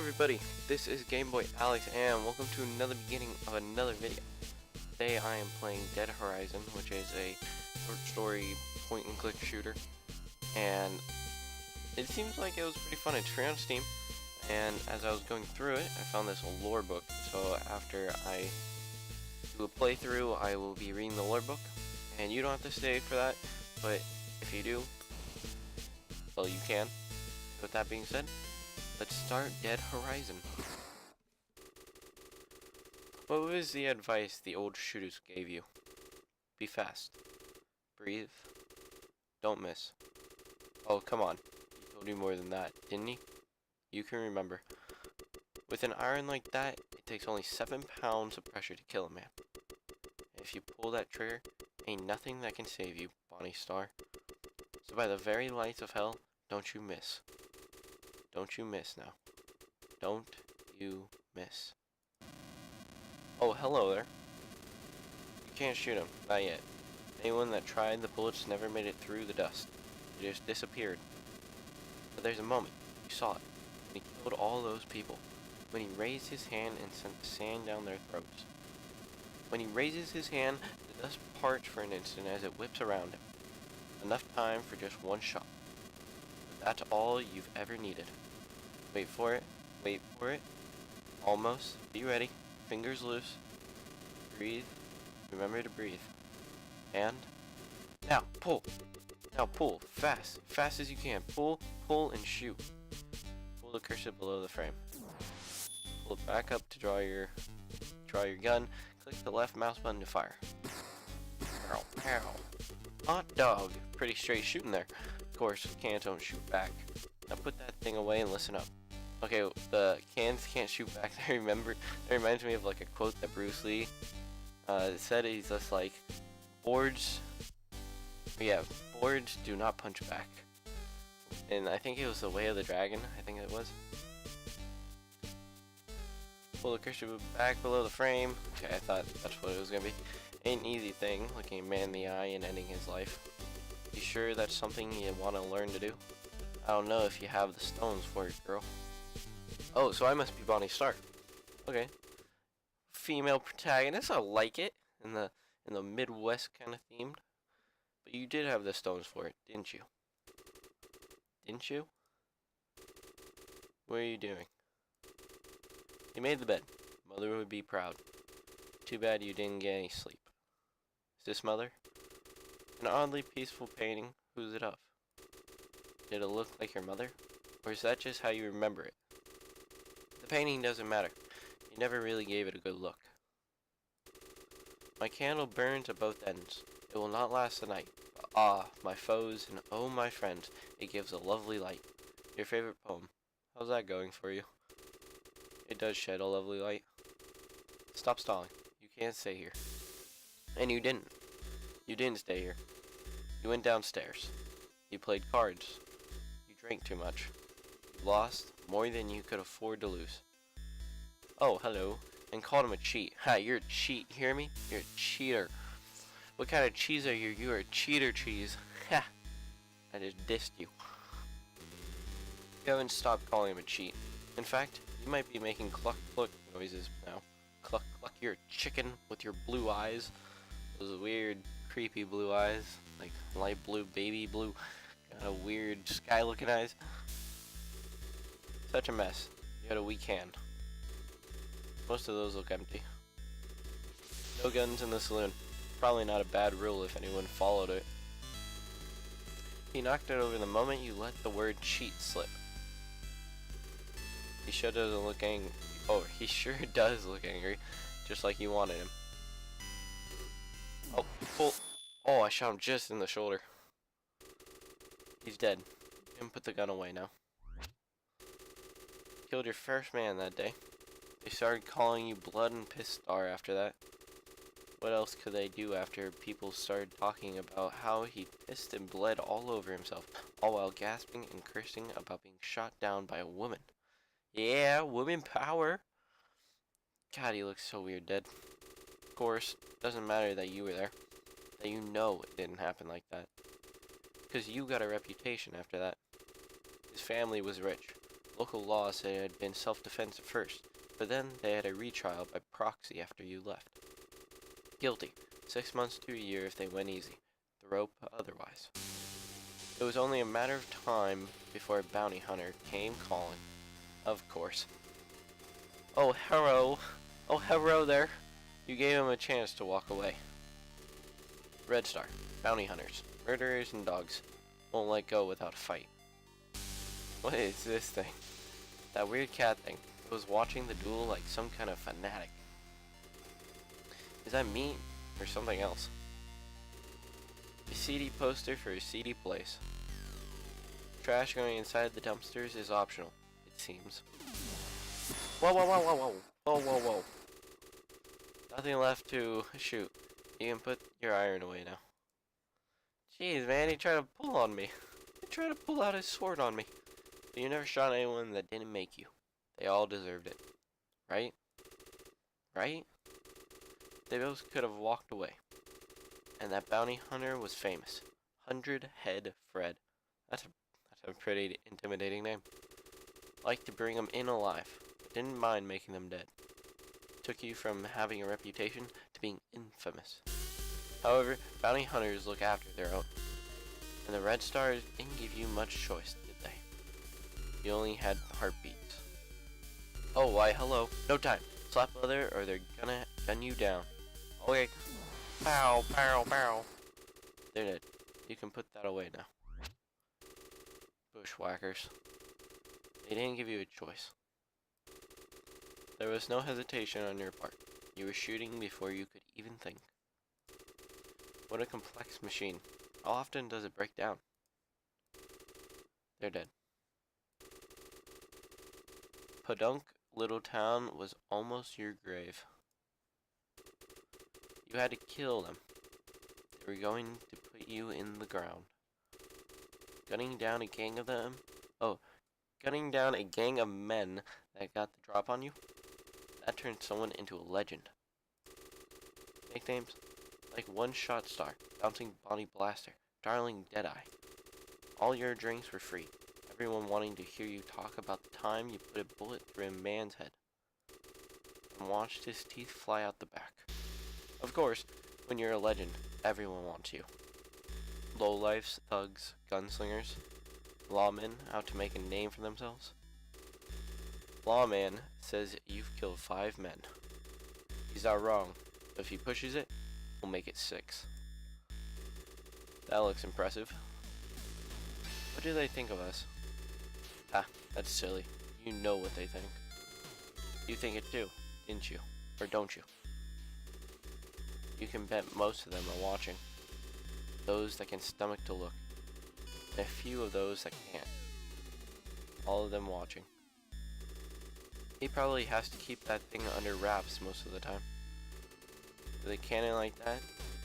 everybody, this is Game Boy Alex and welcome to another beginning of another video. Today I am playing Dead Horizon, which is a short story point and click shooter, and it seems like it was pretty fun. It's free on Steam, and as I was going through it I found this lore book, so after I do a playthrough I will be reading the lore book, and you don't have to stay for that, but if you do, well, you can. With that being said, let's start Dead Horizon. What was the advice the old shooters gave you? Be fast. Breathe. Don't miss. Oh, come on. He told you more than that, didn't he? You can remember. With an iron like that, it takes only 7 pounds of pressure to kill a man. And if you pull that trigger, ain't nothing that can save you, Bonnie Starr. So by the very lights of hell, don't you miss. Don't you miss now. Don't you miss. Oh, hello there. You can't shoot him. Not yet. Anyone that tried, the bullets never made it through the dust. They just disappeared. But there's a moment. You saw it. When he killed all those people. When he raised his hand and sent the sand down their throats. When he raises his hand, the dust parts for an instant as it whips around him. Enough time for just one shot. But that's all you've ever needed. Wait for it. Wait for it. Almost. Be ready. Fingers loose. Breathe. Remember to breathe. And now pull. Now pull. Fast. Fast as you can. Pull, pull, and shoot. Pull the cursor below the frame. Pull it back up to draw your gun. Click the left mouse button to fire. Pow, pow. Hot dog. Pretty straight shooting there. Of course, cans don't shoot back. Now put that thing away and listen up. Okay, the cans can't shoot back. I remember, that reminds me of like a quote that Bruce Lee said. He's just like, boards do not punch back. And I think it was the Way of the Dragon, I think it was. Pull the cursor back below the frame. Okay, I thought that's what it was gonna be. Ain't an easy thing, looking a man in the eye and ending his life. You sure that's something you want to learn to do? I don't know if you have the stones for it, girl. Oh, so I must be Bonnie Starr. Okay. Female protagonist, I like it. In the Midwest kind of themed. But you did have the stones for it, didn't you? Didn't you? What are you doing? You made the bed. Mother would be proud. Too bad you didn't get any sleep. Is this Mother? An oddly peaceful painting. Who's it of? Did it look like your mother? Or is that just how you remember it? The painting doesn't matter. You never really gave it a good look. My candle burns at both ends. It will not last the night. But ah, my foes, and oh my friends, it gives a lovely light. Your favorite poem. How's that going for you? It does shed a lovely light. Stop stalling. You can't stay here. And you didn't. You didn't stay here. You went downstairs. You played cards. You drank too much. You lost more than you could afford to lose. Oh, hello. And called him a cheat. Ha, you're a cheat. Hear me? You're a cheater. What kind of cheese are you? You're a cheater cheese. Ha! I just dissed you. You haven't stopped calling him a cheat. In fact, you might be making cluck cluck noises now. Cluck cluck. You're a chicken with your blue eyes. Those weird, creepy blue eyes. Like light blue, baby blue. Kind of weird sky looking eyes. Such a mess. You had a weak hand. Most of those look empty. No guns in the saloon. Probably not a bad rule if anyone followed it. He knocked it over the moment you let the word cheat slip. He sure doesn't look angry. Oh, he sure does look angry. Just like you wanted him. Oh, pull. Oh, I shot him just in the shoulder. He's dead. You can put the gun away now. Killed your first man that day. They started calling you Blood and Piss Starr after that. What else could they do after people started talking about how he pissed and bled all over himself, all while gasping and cursing about being shot down by a woman? Yeah, woman power! God, he looks so weird dead. Of course, doesn't matter that you were there. That you know it didn't happen like that. Because you got a reputation after that. His family was rich. Local law said it had been self-defense at first, but then they had a retrial by proxy after you left. Guilty. 6 months to a year if they went easy. The rope otherwise. It was only a matter of time before a bounty hunter came calling. Of course. Oh, hello. Oh, hello there. You gave him a chance to walk away. Red Starr. Bounty hunters. Murderers and dogs. Won't let go without a fight. What is this thing? That weird cat thing. It was watching the duel like some kind of fanatic. Is that meat or something else? A seedy poster for a seedy place. Trash going inside the dumpsters is optional, it seems. Whoa, whoa, whoa, whoa, whoa. Whoa, whoa, whoa. Nothing left to shoot. You can put your iron away now. Jeez, man, he tried to pull on me. He tried to pull out his sword on me. But you never shot anyone that didn't make you. They all deserved it. Right? Right? They both could have walked away. And that bounty hunter was famous. 100-Head Fred. That's a pretty intimidating name. Liked to bring them in alive, but didn't mind making them dead. Took you from having a reputation to being infamous. However, bounty hunters look after their own. And the Red Stars didn't give you much choice, did they? You only had heartbeats. Oh, why, hello. No time. Slap leather or they're gonna gun you down. Okay. Pow, pow, pow. They're dead. You can put that away now. Bushwhackers. They didn't give you a choice. There was no hesitation on your part. You were shooting before you could even think. What a complex machine. How often does it break down? They're dead. Podunk little town was almost your grave. You had to kill them. They were going to put you in the ground. Gunning down a gang of them? Oh, gunning down a gang of men that got the drop on you? That turned someone into a legend. Nicknames? Like One-Shot Starr, Bouncing Bonnie Blaster, Darling Deadeye. All your drinks were free. Everyone wanting to hear you talk about the time you put a bullet through a man's head and watched his teeth fly out the back. Of course, when you're a legend, everyone wants you. Lowlifes, thugs, gunslingers, lawmen out to make a name for themselves. Lawman says you've killed 5 men. He's not wrong. If he pushes it, we'll make it 6. That looks impressive. What do they think of us? Ah, that's silly. You know what they think. You think it too, didn't you? Or don't you? You can bet most of them are watching. Those that can stomach to look. And a few of those that can't. All of them watching. He probably has to keep that thing under wraps most of the time. With a cannon like that,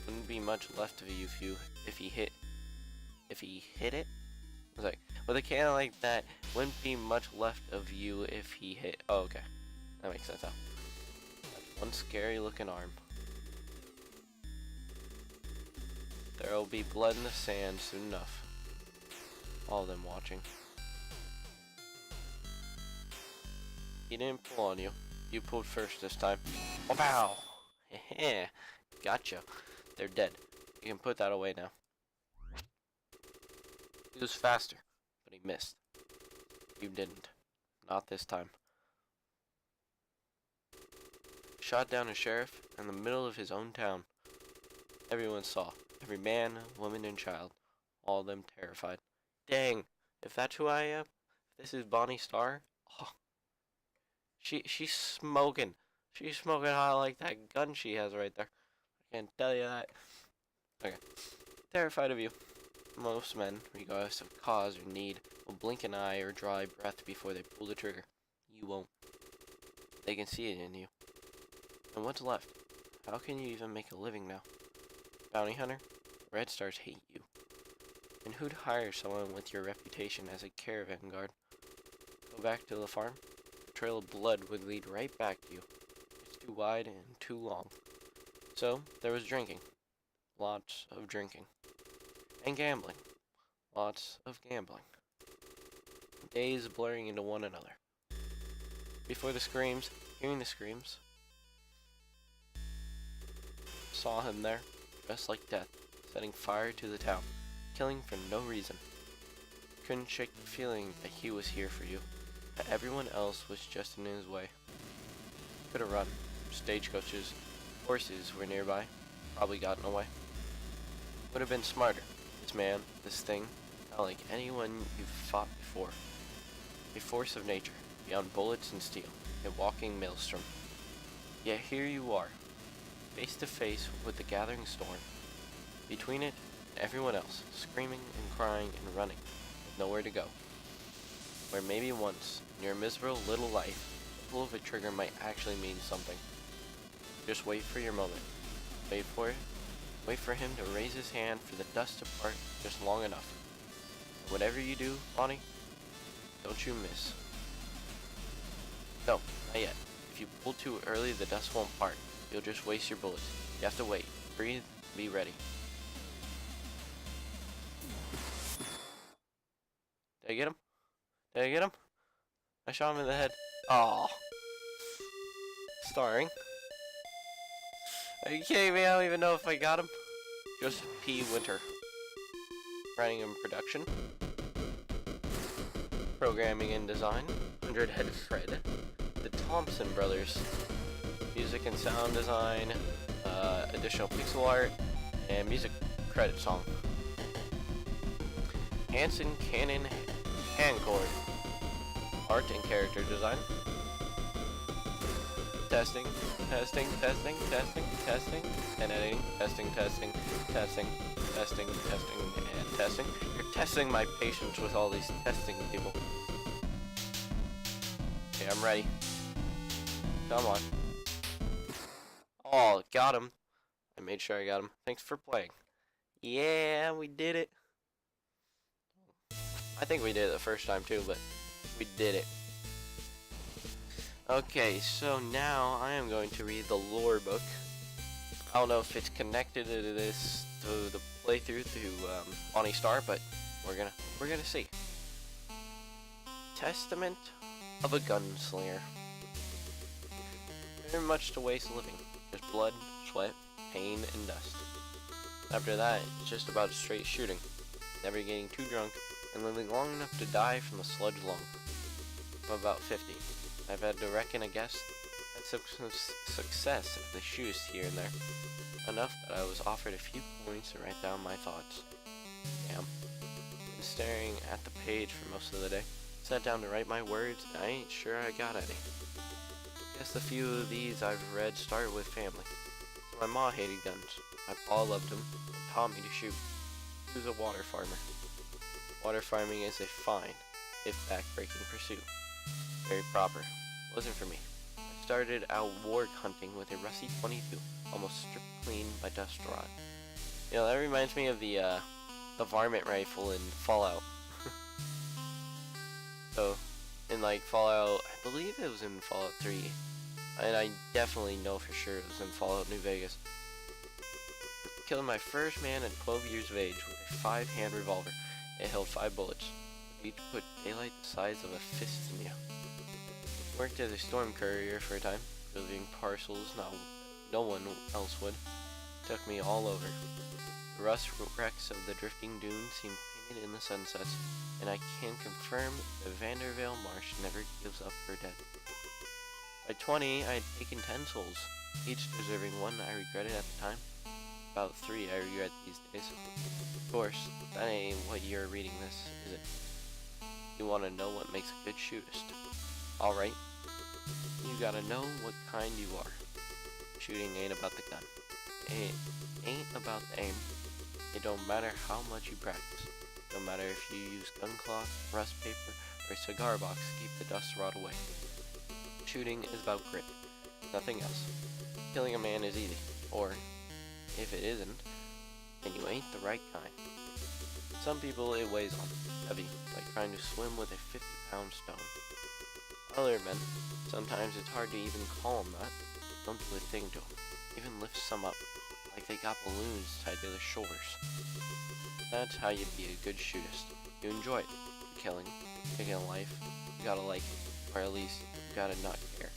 wouldn't be much left of you if he hit it? I was like, with a cannon like that, wouldn't be much left of you if he hit. Oh, okay. That makes sense now. That's one scary looking arm. There'll be blood in the sand soon enough. All of them watching. He didn't pull on you. You pulled first this time. Oh, pow! Heh, gotcha. They're dead. You can put that away now. He was faster, but he missed. You didn't. Not this time. Shot down a sheriff in the middle of his own town. Everyone saw. Every man, woman, and child. All of them terrified. Dang! If that's who I am, if this is Bonnie Starr, oh, she's smoking. She's smoking hot like that gun she has right there. I can't tell you that. Okay. Terrified of you. Most men, regardless of cause or need, will blink an eye or draw a breath before they pull the trigger. You won't. They can see it in you. And what's left? How can you even make a living now? Bounty hunter? Red Stars hate you. And who'd hire someone with your reputation as a caravan guard? Go back to the farm? The trail of blood would lead right back to you. It's too wide and too long. So, there was drinking. Lots of drinking. And gambling. Lots of gambling. days blurring into one another. Before the screams, hearing the screams, saw him there, dressed like death, setting fire to the town, killing for no reason. Couldn't shake the feeling that he was here for you, that everyone else was just in his way. Could have run. Stagecoaches, horses were nearby, probably gotten away. Would have been smarter. This man, this thing, not like anyone you've fought before. A force of nature, beyond bullets and steel, a walking maelstrom. Yet here you are, face to face with the gathering storm. Between it and everyone else, screaming and crying and running, with nowhere to go. Where maybe once, in your miserable little life, the pull of a trigger might actually mean something. Just wait for your moment. Wait for it. Wait for him to raise his hand for the dust to part just long enough. And whatever you do, Bonnie, don't you miss. No, not yet. If you pull too early, the dust won't part. You'll just waste your bullets. You have to wait. Breathe. Be ready. Did I get him? Did I get him? I shot him in the head. Aww. Starring. Are you kidding me? I don't even know if I got him. Joseph P. Winter. Writing and production. Programming and design. 100-Head Fred. The Thompson Brothers. Music and sound design. Additional pixel art. And music credit song. Hanson Cannon Hancord. Art and character design. Testing, testing, testing, testing, testing, and editing, testing, testing, testing, testing, testing, and testing. You're testing my patience with all these testing people. Okay, I'm ready. Come on. Oh, got him. I made sure I got him. Thanks for playing. Yeah, we did it. I think we did it the first time too, but we did it. Okay, so now I am going to read the lore book. I don't know if it's connected to this, to the playthrough to Starr, but we're gonna see. Testament of a Gunslinger. Very much to waste living, just blood, sweat, pain, and dust. After that, it's just about straight shooting, never getting too drunk, and living long enough to die from the sludge lung. I'm about 50. I've had to reckon a guess at success at the shoes here and there. Enough that I was offered a few points to write down my thoughts. Damn. Been staring at the page for most of the day. Sat down to write my words, and I ain't sure I got any. Guess the few of these I've read start with family. So my ma hated guns. My pa loved them, and taught me to shoot. He was a water farmer. Water farming is a fine, if backbreaking pursuit. Very proper. Wasn't for me. I started out warg hunting with a rusty 22, almost stripped clean by dust rot. You know, that reminds me of the varmint rifle in Fallout. So, in like Fallout, I believe it was in Fallout 3, and I definitely know for sure it was in Fallout New Vegas. Killing my first man at 12 years of age with a 5-hand revolver. It held 5 bullets. Each put daylight the size of a fist in you. Worked as a storm courier for a time, delivering parcels no one else would. Took me all over. The rust wrecks of the drifting dunes seem painted in the sunsets, and I can confirm the Vandervale Marsh never gives up her dead. By 20, I had taken 10 souls, each deserving one I regretted at the time. About 3 I regret these days. Of course, that ain't what you're reading this, is it? You want to know what makes a good shootist. Alright, you gotta know what kind you are. Shooting ain't about the gun. It ain't about the aim. It don't matter how much you practice. Don't matter if you use gun cloth, rust paper, or a cigar box to keep the dust rot away. Shooting is about grit, nothing else. Killing a man is easy, or, if it isn't, then you ain't the right kind. Some people it weighs on, heavy, like trying to swim with a 50-pound stone. Other men, sometimes it's hard to even call them that. Don't do a thing to them, even lift some up, like they got balloons tied to their shoulders. That's how you be a good shootist. You enjoy it, the killing, thing in life, you gotta like it, or at least you gotta not care.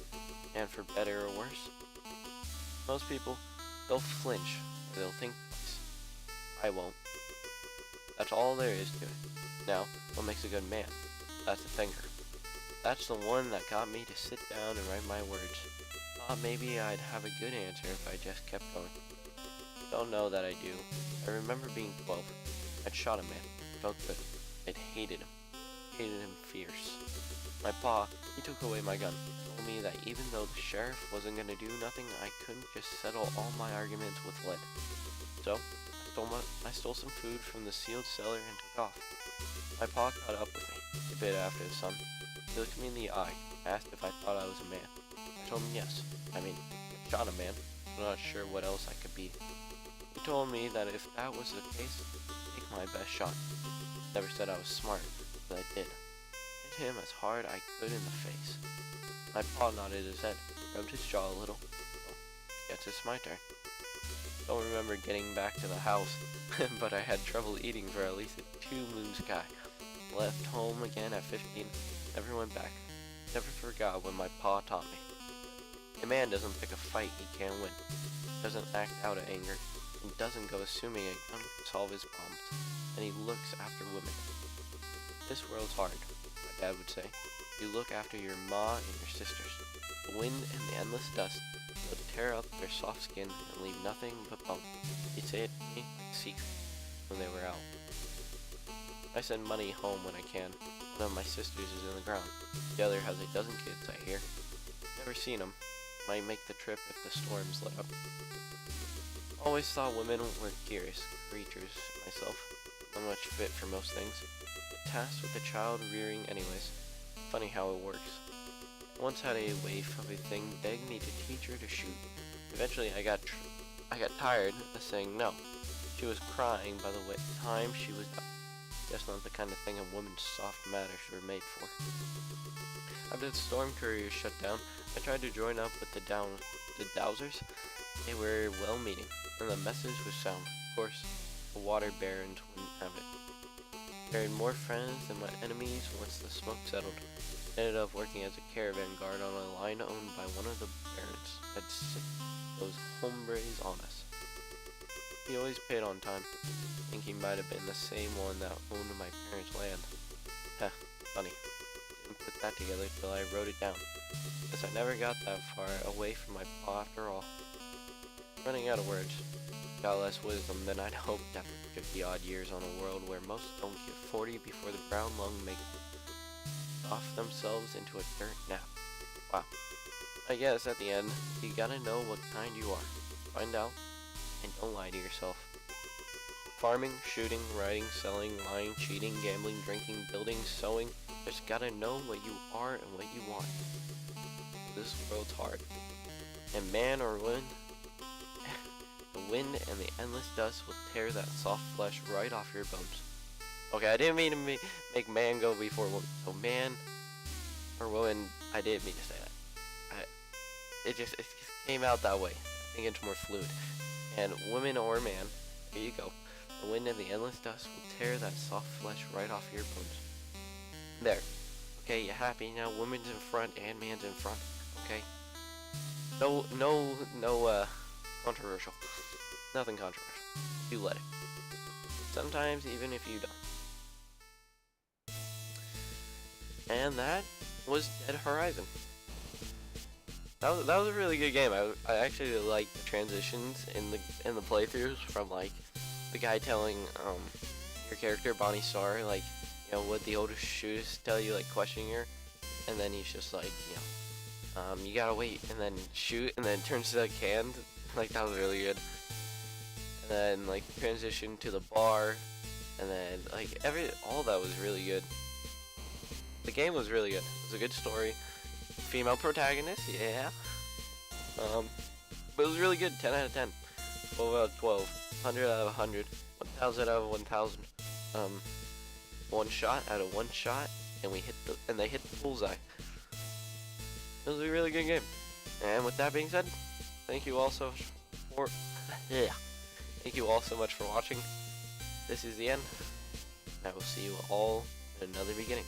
And for better or worse, most people, they'll flinch, or they'll think twice. I won't. That's all there is to it. Now, what makes a good man? That's the thinker. That's the one that got me to sit down and write my words. Thought maybe I'd have a good answer if I just kept going. Don't know that I do. I remember being 12. I'd shot a man. Felt good. I'd hated him. Hated him fierce. My pa, he took away my gun. Told me that even though the sheriff wasn't gonna do nothing, I couldn't just settle all my arguments with lead. So, I stole some food from the sealed cellar and took off. My pa caught up with me, a bit after the sun. He looked me in the eye, asked if I thought I was a man. I told him yes. I mean, I shot a man, but I'm not sure what else I could be. He told me that if that was the case, I'd take my best shot. Never said I was smart, but I did. Hit him as hard I could in the face. My pa nodded his head, rubbed his jaw a little. Well, guess it's my turn. Don't remember getting back to the house, but I had trouble eating for at least 2 moons sky. Left home again at 15, never went back. Never forgot what my pa taught me. A man doesn't pick a fight he can't win. Doesn't act out of anger, and doesn't go assuming a gun can solve his problems. And he looks after women. This world's hard, my dad would say. You look after your ma and your sisters. The wind and the endless dust will tear up their soft skin and leave nothing but bone. He'd say it to me like a secret when they were out. I send money home when I can. One of my sisters is in the ground. The other has a dozen kids, I hear. Never seen them. Might make the trip if the storms let up. Always thought women were curious creatures myself. Not much fit for most things. But tasked with the child rearing anyways. Funny how it works. Once had a waif of a thing beg me to teach her to shoot. Eventually I got tired of saying no. She was crying by the time she was done. Just not the kind of thing a woman's soft matters were made for. After the storm courier shut down, I tried to join up with the Dowsers. They were well-meaning, and the message was sound. Of course, the water barons wouldn't have it. Buried more friends than my enemies once the smoke settled. Ended up working as a caravan guard on a line owned by one of the barons. Had sick those hombres on us. He always paid on time. I think he might have been the same one that owned my parents' land. Heh, funny. Didn't put that together till I wrote it down. Guess I never got that far away from my pa after all. Running out of words. Got less wisdom than I'd hoped after 50 odd years on a world where most don't get 40 before the brown lung make off themselves into a dirt nap. Wow. I guess at the end, you gotta know what kind you are. Find out, and don't lie to yourself. Farming, shooting, writing, selling, lying, cheating, gambling, drinking, building, sewing. Just gotta know what you are and what you want. This world's hard. And man or woman, the wind and the endless dust will tear that soft flesh right off your bones. Okay, I didn't mean to make man go before woman. So man or woman, I didn't mean to say that. It just came out that way. I think it's more fluid. And woman or man, here you go. The wind and the endless dust will tear that soft flesh right off your bones. There. Okay, you happy now? Woman's in front and man's in front. Okay. No, controversial. Nothing controversial. You let it. Sometimes even if you don't. And that was Dead Horizon. That was a really good game. I actually liked the transitions in the playthroughs from like the guy telling your character Bonnie Starr like, you know, what the oldest shooters tell you, like questioning her, and then he's just like, you know, you gotta wait and then shoot, and then turns to the can. Like that was really good. And then like transition to the bar, and then like all that was really good. The game was really good. It was a good story. Female protagonist, yeah. But it was really good. 10 out of 10. 12 out of 12. 100 out of 100. 1000 out of 1000. One shot out of one shot, and they hit the bullseye. It was a really good game. And with that being said, thank you all so for thank you all so much for watching. This is the end. I will see you all in another beginning.